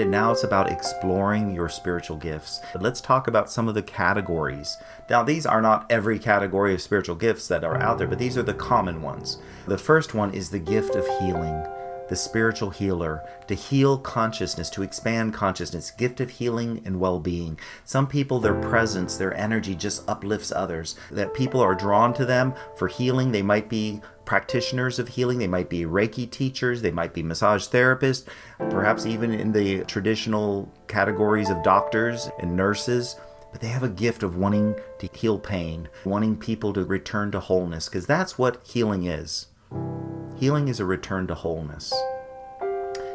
And now it's about exploring your spiritual gifts. Let's talk about some of the categories. Now, these are not every category of spiritual gifts that are out there, but these are the common ones. The first one is the gift of healing, the spiritual healer, to heal consciousness, to expand consciousness, gift of healing and well-being. Some people, their presence, their energy just uplifts others, that people are drawn to them for healing. They might be practitioners of healing, they might be Reiki teachers, they might be massage therapists, perhaps even in the traditional categories of doctors and nurses, but they have a gift of wanting to heal pain, wanting people to return to wholeness, because that's what healing is. Healing is a return to wholeness.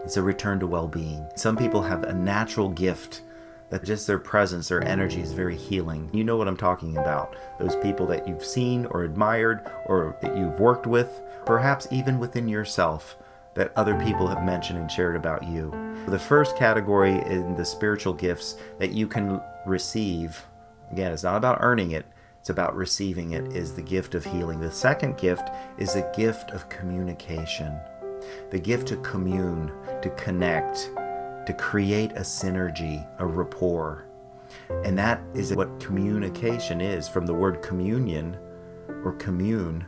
It's a return to well-being. Some people have a natural gift that just their presence, their energy is very healing. You know what I'm talking about. Those people that you've seen or admired or that you've worked with, perhaps even within yourself, that other people have mentioned and shared about you. The first category in the spiritual gifts that you can receive, again, it's not about earning it, it's about receiving it, is the gift of healing. The second gift is a gift of communication. The gift to commune, to connect, to create a synergy, a rapport. And that is what communication is. From the word communion or commune,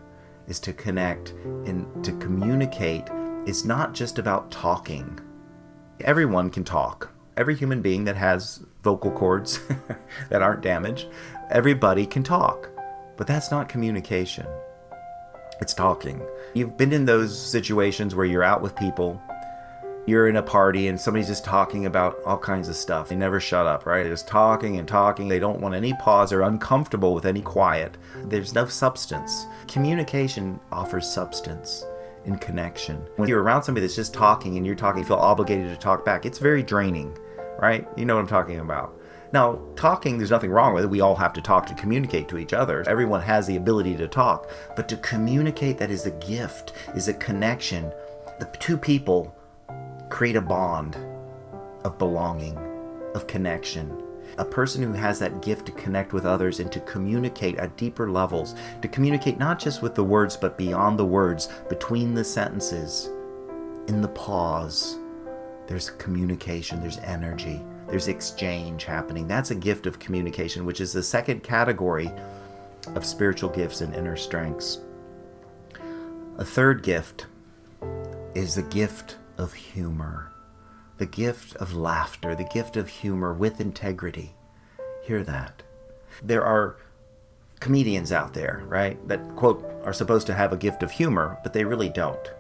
is to connect. And to communicate is not just about talking. Everyone can talk. Every human being that has vocal cords that aren't damaged, everybody can talk. But that's not communication. It's talking. You've been in those situations where you're out with people, you're in a party and somebody's just talking about all kinds of stuff. They never shut up, right? They're just talking and talking. They don't want any pause. They're uncomfortable with any quiet. There's no substance. Communication offers substance and connection. When you're around somebody that's just talking and you're talking, you feel obligated to talk back. It's very draining, right? You know what I'm talking about. Now, talking, there's nothing wrong with it. We all have to talk to communicate to each other. Everyone has the ability to talk. But to communicate, that is a gift, is a connection. The two people create a bond of belonging, of connection. A person who has that gift to connect with others and to communicate at deeper levels, to communicate not just with the words, but beyond the words, between the sentences, in the pause, there's communication, there's energy, there's exchange happening. That's a gift of communication, which is the second category of spiritual gifts and inner strengths. A third gift is the gift of humor, the gift of laughter, the gift of humor with integrity. Hear that. There are comedians out there, right, that, quote, are supposed to have a gift of humor, but they really don't.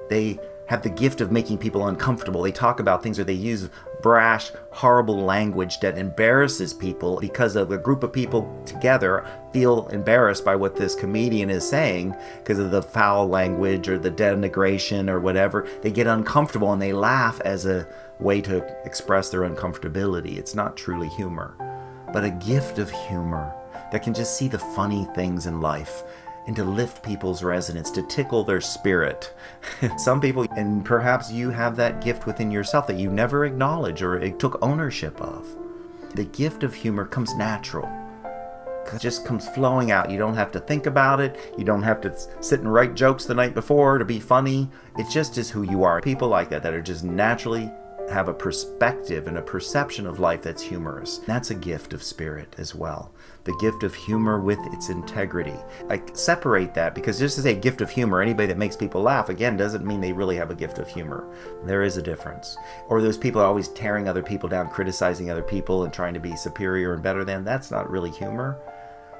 They have the gift of making people uncomfortable. They talk about things, or they use brash, horrible language that embarrasses people because of a group of people together feel embarrassed by what this comedian is saying because of the foul language or the denigration or whatever. They get uncomfortable and they laugh as a way to express their uncomfortability. It's not truly humor, but a gift of humor that can just see the funny things in life and to lift people's resonance, to tickle their spirit. Some people, and perhaps you have that gift within yourself that you never acknowledge or took ownership of. The gift of humor comes natural. It just comes flowing out. You don't have to think about it. You don't have to sit and write jokes the night before to be funny. It just is who you are. People like that are just naturally have a perspective and a perception of life that's humorous. That's a gift of spirit as well. The gift of humor with its integrity. I separate that because just to say gift of humor, anybody that makes people laugh, again, doesn't mean they really have a gift of humor. There is a difference. Or those people are always tearing other people down, criticizing other people and trying to be superior and better than. That's not really humor.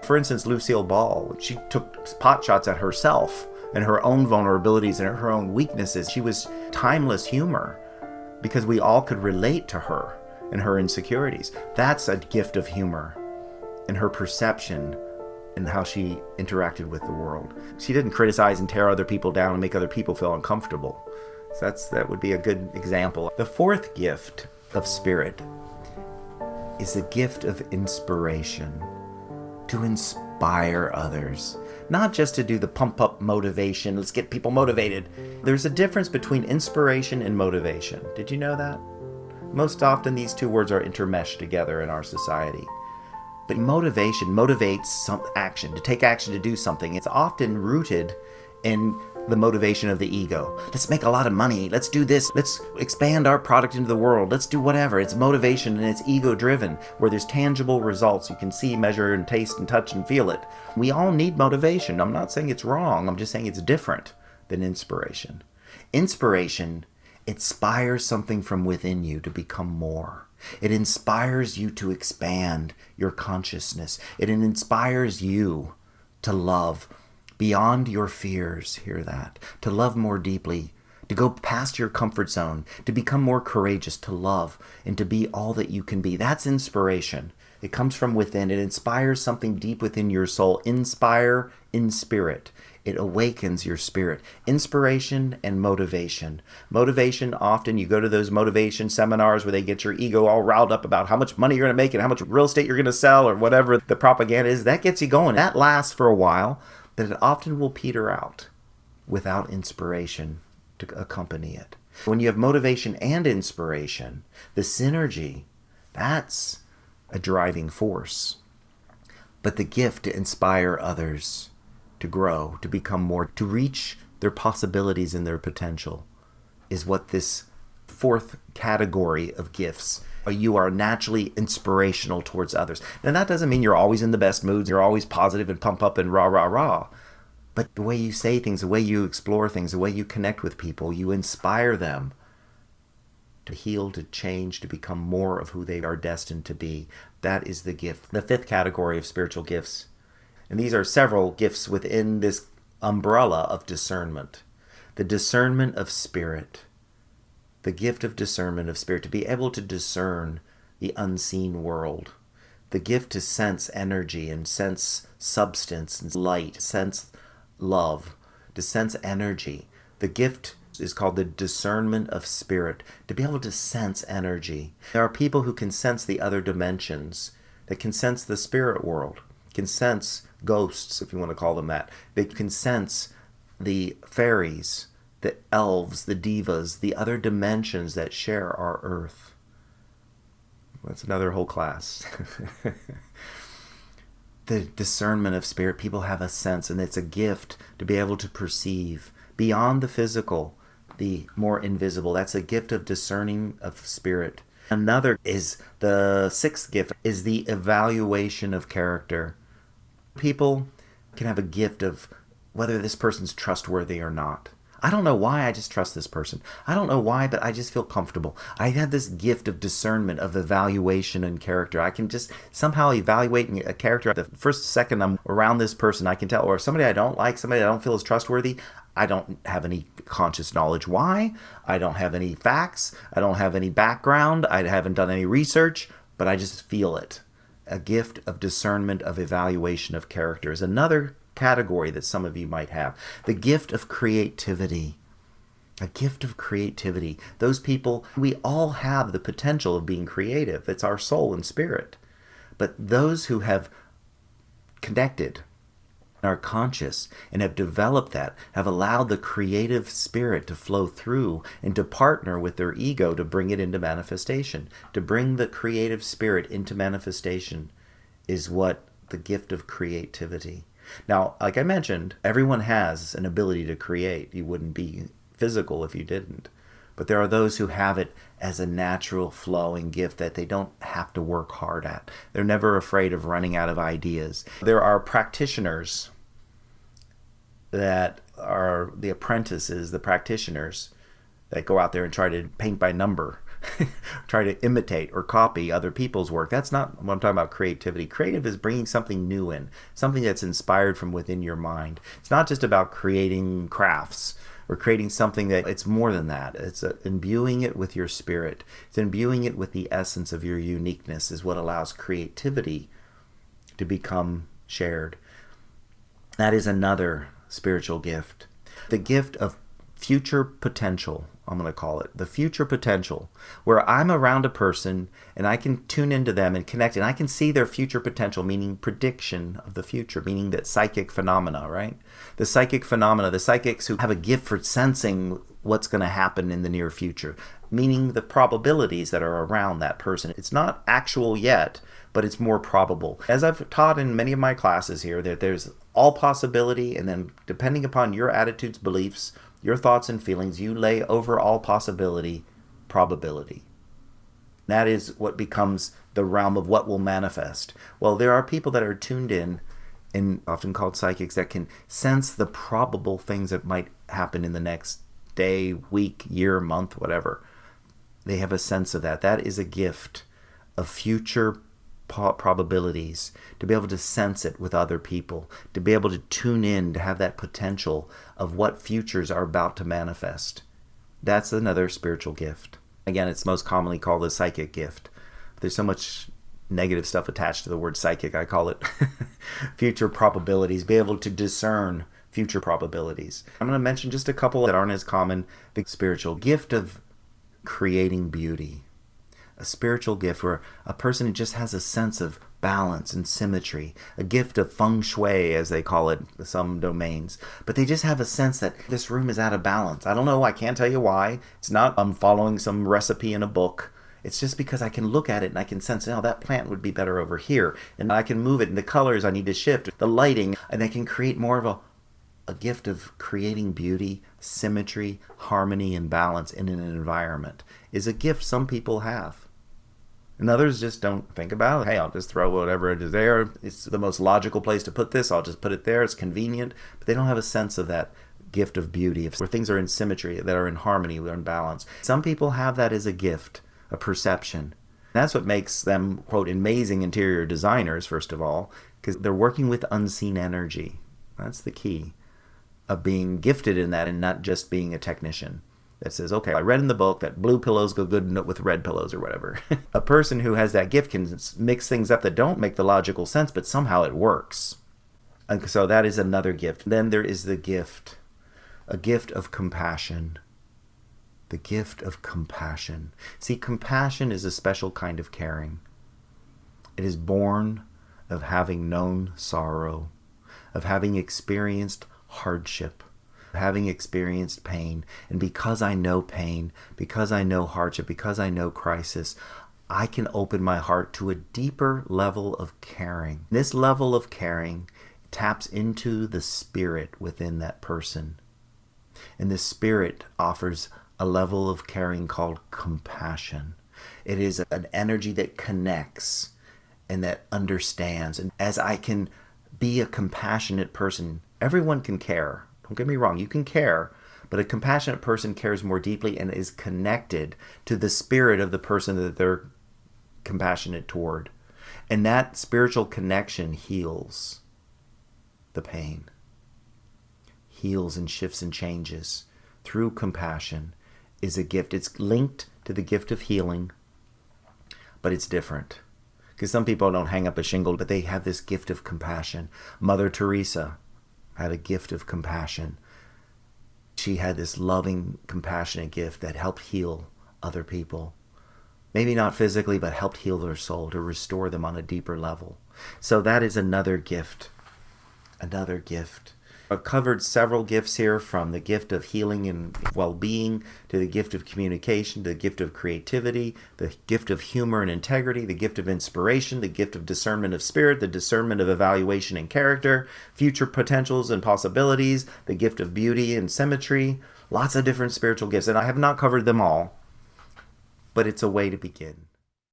For instance, Lucille Ball, she took pot shots at herself and her own vulnerabilities and her own weaknesses. She was timeless humor, because we all could relate to her and her insecurities. That's a gift of humor in her perception and how she interacted with the world. She didn't criticize and tear other people down and make other people feel uncomfortable. So that would be a good example. The fourth gift of spirit is the gift of inspiration, to inspire others. Not just to do the pump up motivation, let's get people motivated. There's a difference between inspiration and motivation. Did you know that? Most often these two words are intermeshed together in our society. But motivation motivates some action, to take action to do something. It's often rooted in the motivation of the ego. Let's make a lot of money. Let's do this. Let's expand our product into the world. Let's do whatever. It's motivation and it's ego driven, where there's tangible results. You can see, measure, and taste and touch and feel it. We all need motivation. I'm not saying it's wrong. I'm just saying it's different than inspiration. Inspiration inspires something from within you to become more. It inspires you to expand your consciousness. It inspires you to love beyond your fears, hear that, to love more deeply, to go past your comfort zone, to become more courageous, to love, and to be all that you can be. That's inspiration. It comes from within. It inspires something deep within your soul. Inspire in spirit. It awakens your spirit. Inspiration and motivation. Motivation, often you go to those motivation seminars where they get your ego all riled up about how much money you're going to make and how much real estate you're going to sell or whatever the propaganda is. That gets you going. That lasts for a while, but it often will peter out without inspiration to accompany it. When you have motivation and inspiration, the synergy, that's a driving force. But the gift to inspire others to grow, to become more, to reach their possibilities and their potential is what this fourth category of gifts. You are naturally inspirational towards others. Now that doesn't mean you're always in the best moods, you're always positive and pump up and rah, rah, rah. But the way you say things, the way you explore things, the way you connect with people, you inspire them to heal, to change, to become more of who they are destined to be. That is the gift. The fifth category of spiritual gifts. And these are several gifts within this umbrella of discernment. The discernment of spirit. The gift of discernment of spirit, to be able to discern the unseen world. The gift to sense energy and sense substance and light, sense love, to sense energy. The gift is called the discernment of spirit, to be able to sense energy. There are people who can sense the other dimensions, that can sense the spirit world, can sense ghosts, if you want to call them that. They can sense the fairies, the elves, the divas, the other dimensions that share our earth. That's another whole class. The discernment of spirit, people have a sense, and it's a gift to be able to perceive beyond the physical, the more invisible. That's a gift of discerning of spirit. Another is the sixth gift, is the evaluation of character. People can have a gift of whether this person's trustworthy or not. I don't know why, I just trust this person. I don't know why, but I just feel comfortable. I have this gift of discernment, of evaluation and character. I can just somehow evaluate a character. The first second I'm around this person, I can tell, or somebody I don't like, somebody I don't feel is trustworthy, I don't have any conscious knowledge why. I don't have any facts. I don't have any background. I haven't done any research, but I just feel it. A gift of discernment, of evaluation of character is another category that some of you might have. The gift of creativity. A gift of creativity. Those people, we all have the potential of being creative. It's our soul and spirit. But those who have connected, are conscious, and have developed that, have allowed the creative spirit to flow through and to partner with their ego to bring it into manifestation. To bring the creative spirit into manifestation is what the gift of creativity. Now, like I mentioned, everyone has an ability to create. You wouldn't be physical if you didn't. But there are those who have it as a natural flowing gift that they don't have to work hard at. They're never afraid of running out of ideas. There are practitioners that are the apprentices, the practitioners that go out there and try to paint by number, try to imitate or copy other people's work. That's not what I'm talking about creativity. Creative is bringing something new in, something that's inspired from within your mind. It's not just about creating crafts or creating something that, it's more than that. It's imbuing it with your spirit. It's imbuing it with the essence of your uniqueness is what allows creativity to become shared. That is another spiritual gift. The gift of future potential, I'm going to call it. The future potential, where I'm around a person and I can tune into them and connect, and I can see their future potential, meaning prediction of the future, meaning that psychic phenomena, right? The psychic phenomena, the psychics who have a gift for sensing what's going to happen in the near future, meaning the probabilities that are around that person. It's not actual yet, but it's more probable. As I've taught in many of my classes here, that there's all possibility, and then depending upon your attitudes, beliefs, your thoughts and feelings, you lay over all possibility, probability. That is what becomes the realm of what will manifest. Well, there are people that are tuned in, and often called psychics, that can sense the probable things that might happen in the next day, week, year, month, whatever. They have a sense of that. That is a gift of future probabilities, to be able to sense it with other people, to be able to tune in, to have that potential of what futures are about to manifest. That's another spiritual gift. Again, it's most commonly called a psychic gift. There's so much negative stuff attached to the word psychic, I call it future probabilities, be able to discern future probabilities. I'm going to mention just a couple that aren't as common. The spiritual gift of creating beauty. A spiritual gift where a person just has a sense of balance and symmetry. A gift of feng shui, as they call it in some domains. But they just have a sense that this room is out of balance. I don't know. I can't tell you why. It's not I'm following some recipe in a book. It's just because I can look at it and I can sense, oh, that plant would be better over here. And I can move it, and the colors I need to shift, the lighting, and I can create more of a gift of creating beauty, symmetry, harmony, and balance in an environment is a gift some people have. And others just don't think about it. Hey, I'll just throw whatever it is there. It's the most logical place to put this. I'll just put it there. It's convenient. But they don't have a sense of that gift of beauty, where things are in symmetry, that are in harmony, that are in balance. Some people have that as a gift, a perception. That's what makes them, quote, amazing interior designers, first of all, because they're working with unseen energy. That's the key of being gifted in that, and not just being a technician that says, okay, I read in the book that blue pillows go good with red pillows or whatever. A person who has that gift can mix things up that don't make the logical sense, but somehow it works. And so that is another gift. Then there is the gift, a gift of compassion. The gift of compassion. See, compassion is a special kind of caring. It is born of having known sorrow, of having experienced hardship, having experienced pain. And because I know pain, because I know hardship, because I know crisis, I can open my heart to a deeper level of caring. This level of caring taps into the spirit within that person. And the spirit offers a level of caring called compassion. It is an energy that connects and that understands. And as I can be a compassionate person, everyone can care. Don't get me wrong, you can care, but a compassionate person cares more deeply and is connected to the spirit of the person that they're compassionate toward. And that spiritual connection heals the pain, heals and shifts and changes through compassion. Is a gift. It's linked to the gift of healing, but it's different. Because some people don't hang up a shingle, but they have this gift of compassion. Mother Teresa had a gift of compassion. She had this loving, compassionate gift that helped heal other people. Maybe not physically, but helped heal their soul, to restore them on a deeper level. So that is another gift. Another gift. I've covered several gifts here, from the gift of healing and well-being, to the gift of communication, to the gift of creativity, the gift of humor and integrity, the gift of inspiration, the gift of discernment of spirit, the discernment of evaluation and character, future potentials and possibilities, the gift of beauty and symmetry. Lots of different spiritual gifts, and I have not covered them all, but it's a way to begin.